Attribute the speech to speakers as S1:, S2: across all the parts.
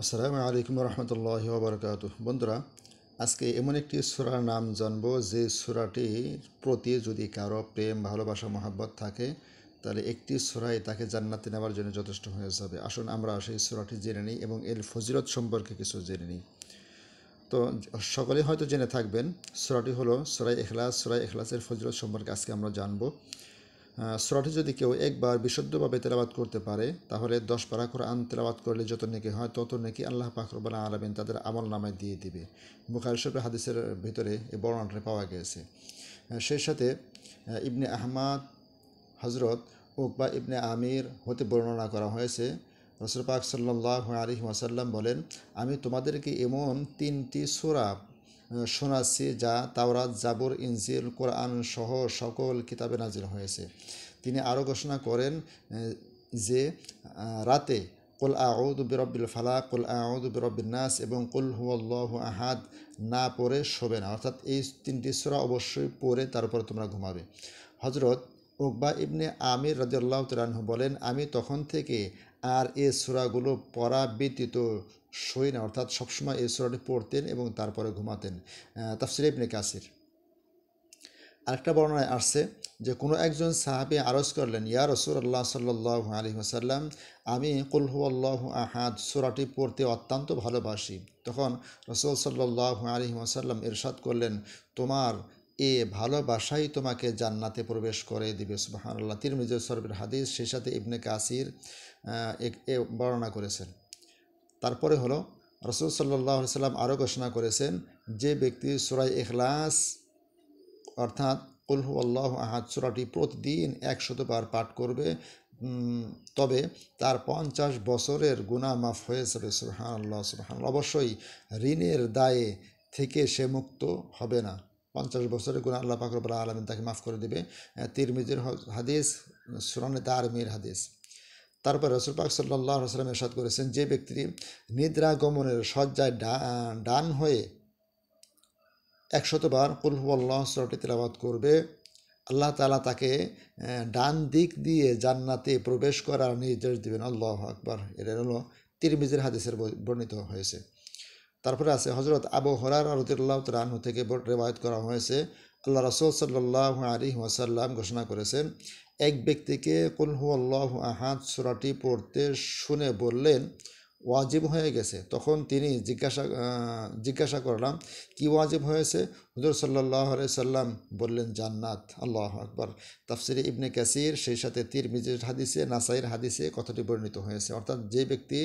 S1: আসসালামু আলাইকুম রহমতুল্লাহি ওয়া বারাকাতুহু। বন্ধুরা, আজকে এমন একটি সূরার নাম জানবো যে সূরাটির প্রতি যদি কারো প্রেম ভালোবাসা মহাব্বত থাকে তাহলে একটি সূরাই তাকে জান্নাতে নেওয়ার জন্য যথেষ্ট হয়ে যাবে। আসুন আমরা সেই সূরাটি জেনে নিই এবং এর ফজিলত সম্পর্কে কিছু জেনে নিই। তো সকলেই হয়তো জেনে থাকবেন, সূরাটি হলো সূরা ইখলাস। সূরা ইখলাসের ফজিলত সম্পর্কে আজকে আমরা জানবো। সূরাটি যদি কেউ একবার বিশুদ্ধভাবে তেলাওয়াত করতে পারে তাহলে 10 পারা কোরআন তেলাওয়াত করলে যত নেকি হয় তত নেকি আল্লাহ পাক রব্বুল আলামিন তাদের আমল নামায় দিয়ে দিবে। বুখারী শরীফের হাদিসের ভিতরে এই বর্ণনাটি পাওয়া গেছে। সেই সাথে ইবনে আহমদ হজরত উকবা ইবনে আমির হতে বর্ণনা করা হয়েছে, রাসূল পাক সাল্লাল্লাহু আলাইহি ওয়াসাল্লাম বলেন, আমি তোমাদেরকে এমন 3টি সূরা শোনাচ্ছি যা তাওরাত, জাবুর, ইনজিল, কোরআন সহ সকল কিতাবে নাজিল হয়েছে। তিনি আরও ঘোষণা করেন যে রাতে কুল আউযু বিরব্বিল ফালাক, কুল আউযু বিরব্বিন নাস এবং কুল হুয়াল্লাহু আহাদ না পড়ে শোবে না। অর্থাৎ এই 3টি সূরা অবশ্যই পড়ে তারপর তোমরা ঘুমাবে। হজরত উকবা ইবনে আমির রাদিয়াল্লাহু তাআলা আনহু বলেন, আমি তখন থেকে আর এই সূরাগুলো পড়া ব্যতীত শোই না। অর্থাৎ সবসময় এই সূরাটি পড়তেন এবং তারপরে ঘুমাতেন। তাফসীর ইবনে কাসির। আরেকটা বর্ণনায় আসছে যে কোনো একজন সাহাবী আরজ করলেন, ইয়া রাসূলুল্লাহ সাল্লাল্লাহু আলাইহি ওয়াসাল্লাম, আমি কুল হুয়াল্লাহু আহাদ সূরাটি পড়তে অত্যন্ত ভালোবাসি। তখন রাসূল সাল্লাল্লাহু আলাইহি ওয়াসাল্লাম ইরশাদ করলেন, তোমার এ ভালোবাসাই তোমাকে জান্নাতে প্রবেশ করে দিবে। সুবহানাল্লাহ। তিরমিজি শরীফের হাদিস, সেই সাথে ইবনে কাসির এ বর্ণনা করেছেন। তারপরে হলো রাসূল সাল্লাল্লাহু আলাইহি সাল্লাম আরও ঘোষণা করেছেন, যে ব্যক্তি সূরা ইখলাস অর্থাৎ কুল হুয়াল্লাহু আহাদ সূরাটি প্রতিদিন 100 বার পাঠ করবে তবে তার 50 বছরের গুনাহ মাফ হয়ে যাবে। সুবহানাল্লাহ, সুবহানাল্লাহ। অবশ্যই ঋণের দায়ে থেকে সে মুক্ত হবে না। 50 বছরের গুনাহ আল্লাহ পাক রব্বুল আলামিন তাকে মাফ করে দেবে। তিরমিজির হাদিস, সুনানে দারমির হাদিস। তারপর রাসূল পাক সাল্লাল্লাহু আলাইহি ওয়াসাল্লাম ইরশাদ করেছেন, যে ব্যক্তি নিদ্রা গমনের শয্যায় ডান হয়ে 100 বার কুল হুয়াল্লাহ সূরাটি তেলাওয়াত করবে, আল্লাহ তাআলা তাকে ডান দিক দিয়ে জান্নাতে প্রবেশ করার নির্দেশ দিবেন। আল্লাহু আকবার। এটা হলো তিরমিজির হাদিসের বর্ণিত হয়েছে। তারপরে আছে হযরত আবু হুরায়রা রাদিয়াল্লাহু তাআলা আনহু থেকে রিওয়ায়াত করা হয়েছে, আল্লাহ রাসূল সাল্লাল্লাহু আলাইহি ওয়াসাল্লাম ঘোষণা করেছেন, এক ব্যক্তিকে কুল হুয়াল্লাহু আহাদ সূরাটি পড়তে শুনে বললেন, ওয়াজিব হয়ে গেছে। তখন তিনি জিজ্ঞাসা করলাম, কি ওয়াজিব হয়েছে? হুজুর সাল্লাল্লাহু আলাইহি সাল্লাম বললেন, জান্নাত। আল্লাহু আকবার। তাফসিরে ইবনে কাসির, সেই সাথে তিরমিজির হাদিসে, নাসাইর হাদিসে কথাটি বর্ণিত হয়েছে। অর্থাৎ যে ব্যক্তি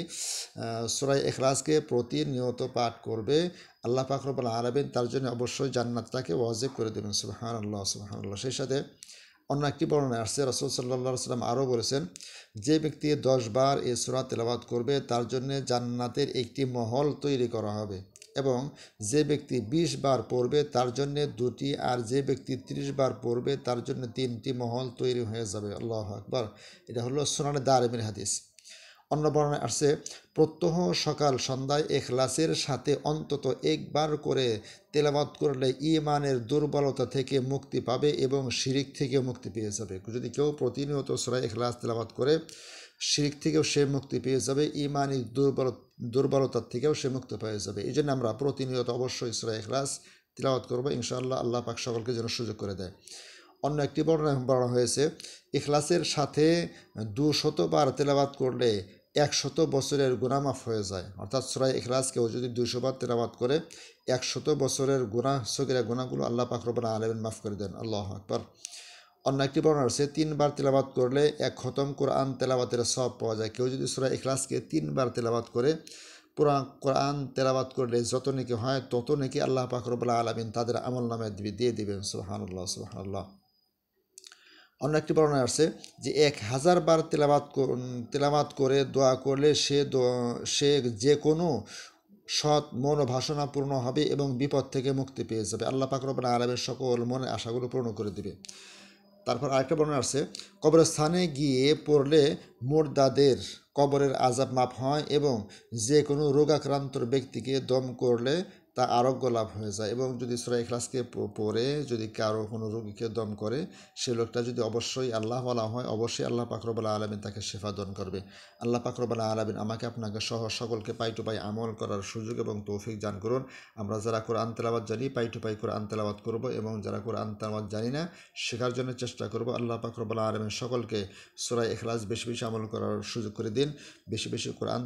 S1: সূরা ইখলাসকে প্রতিনিয়ত পাঠ করবে, আল্লাহ পাক রব্বুল আলামিন তার জন্য অবশ্যই জান্নাতটাকে ওয়াজিব করে দেবেন। সুবহানাল্লাহ, সুবহানাল্লাহ। সেই সাথে অন্য একটি বর্ণনায় আসছে, রাসূল সাল্লাল্লাহু আলাইহি সাল্লাম আরও বলেছেন, যে ব্যক্তি 10 বার এই সূরা তেলাওয়াত করবে তার জন্য জান্নাতের একটি মহল তৈরি করা হবে, এবং যে ব্যক্তি 20 বার পড়বে তার জন্য 2টি, আর যে ব্যক্তি 30 বার পড়বে তার জন্য 3টি মহল তৈরি হয়ে যাবে। আল্লাহু আকবার। এটা হলো সুনানে দারমির হাদিস। অন্য বর্ণনায় আসছে, প্রত্যহ সকাল সন্ধ্যায় ইখলাসের সাথে অন্তত একবার করে তেলাওয়াত করলে ঈমানের দুর্বলতা থেকে মুক্তি পাবে এবং শিরিক থেকে মুক্তি পেয়ে যাবে। যদি কেউ প্রতিনিয়ত সূরা ইখলাস তেলাওয়াত করে, শিরিক থেকেও সে মুক্তি পেয়ে যাবে, ঈমানি দুর্বলতার থেকেও সে মুক্তি পেয়ে যাবে। এই জন্য আমরা প্রতিনিয়ত অবশ্যই সূরা ইখলাস তেলাওয়াত করবো। ইনশাআল্লাহ আল্লাহ পাক সকলকে যেন সুযোগ করে দেয়। অন্য একটি বর্ণনা হয়েছে, ইখলাসের সাথে 200 বার তেলাওয়াত করলে 100 বছরের গুনাহ মাফ হয়ে যায়। অর্থাৎ সূরা ইখলাস কেউ যদি 200 বার তেলাওয়াত করে, 100 বছরের গুনাহ, সগীরা গুনাহগুলো আল্লাহ পাক রব্বুল আলামিন মাফ করে দেন। আল্লাহু আকবার। অন্য একটি বর্ণনা আছে, 3 বার তেলাওয়াত করলে 1 খতম কোরআন তেলাওয়াতের সওয়াব পাওয়া যায়। কেউ যদি সূরা ইখলাসকে 3 বার তেলাওয়াত করে, পুরা কোরআন তেলাওয়াত করলে যত নেকি হয় তত নেকি আল্লাহ পাক রব্বুল আলামিন তাদের আমলনামায় দিয়ে দিবেন। সুবহানাল্লাহ, সুবহানাল্লাহ। অন্য একটি বর্ণনায় আসছে যে 1000 বার তেলাওয়াত করে দোয়া করলে সে যে কোনো সৎ মনোবাসনা পূর্ণ হবে এবং বিপদ থেকে মুক্তি পেয়ে যাবে। আল্লাহ পাক রব্বুল আলামিন সকল মনের আশাগুলো পূর্ণ করে দিবে। তারপর আরেকটা বর্ণনা আসছে, কবরস্থানে গিয়ে পড়লে মুর্দাদের কবরের আযাব মাফ হয় এবং যে কোনো রোগাক্রান্ত ব্যক্তিকে দম করলে তা আরোগ্য লাভ হয়ে যায়। এবং যদি সূরা ইখলাসকে পড়ে যদি কারো কোনো রোগীকে দম করে, সে লোকটা যদি অবশ্যই আল্লাহ ওয়ালা হয়, অবশ্যই আল্লাহ পাক রব্বুল আলামিন তাকে শিফা দান করবে। আল্লাহ পাক রব্বুল আলামিন আমাকে আপনাকে সহ সকলকে পাই টু পাই আমল করার সুযোগ এবং তৌফিক দান করুন। আমরা যারা কোরআন তেলাওয়াত জানি পাই টু পাই কোরআন তেলাওয়াত করব, এবং যারা কোরআন তেলাওয়াত জানি না শেখার জন্য চেষ্টা করব। আল্লাহ পাক রব্বুল আলামিন সকলকে সূরা ইখলাস বেশি বেশি আমল করার সুযোগ করে দিন, বেশি বেশি কোরআন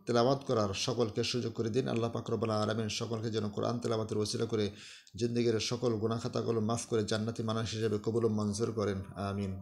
S1: তেলাওয়াত করার সকলকে সুযোগ করে দিন। আল্লাহ পাক রব্বুল আলামিন সকলকে যেন কোরআন তেলাওয়াতের ওসিলা করে জিন্দেগীর সকল গুনাহ খাতাগুলো মাফ করে জান্নাতি মানুষ হিসেবে কবুল ও মঞ্জুর করেন। আমিন।